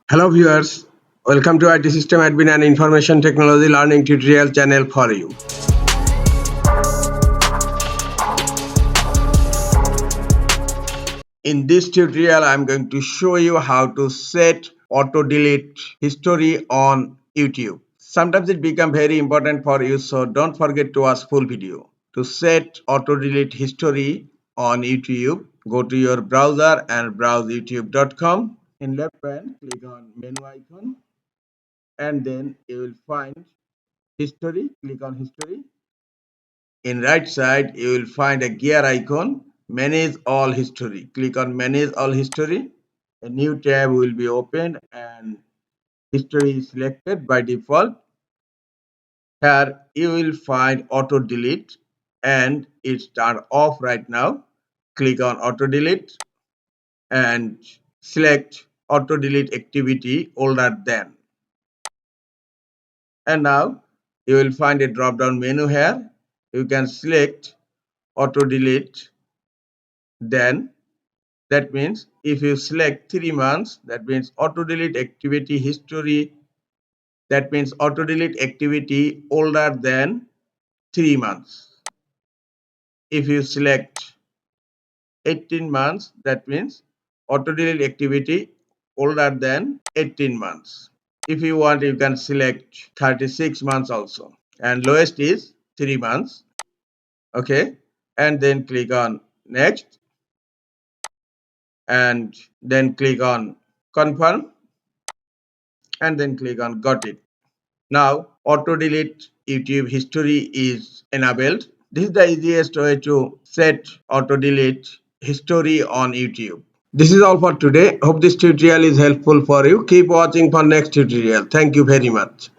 Hello viewers, welcome to IT System Admin and Information Technology Learning Tutorial channel for you. In this tutorial, I am going to show you how to set auto delete history on YouTube. Sometimes it becomes very important for you, so don't forget to watch full video. To set auto delete history on YouTube, go to your browser and browse youtube.com. In left pane, click on menu icon and then you will find history. Click on history. In right side you will find a gear icon, manage all history. Click on manage all history. A new tab will be opened and history is selected by default. Here you will find auto delete and it's turned off right now. Click on auto delete and select auto delete activity older than. And now you will find a drop down menu here. You can select auto delete then. That means if you select 3 months, that means auto delete activity history. That means auto delete activity older than 3 months. If you select 18 months, that means auto delete activity older than 18 months. If you want, you can select 36 months also. And lowest is 3 months. Okay. And then click on next. And then click on confirm. And then click on got it. Now auto delete YouTube history is enabled. This is the easiest way to set auto delete history on YouTube. This is all for today. Hope this tutorial is helpful for you. Keep watching for next tutorial. Thank you very much.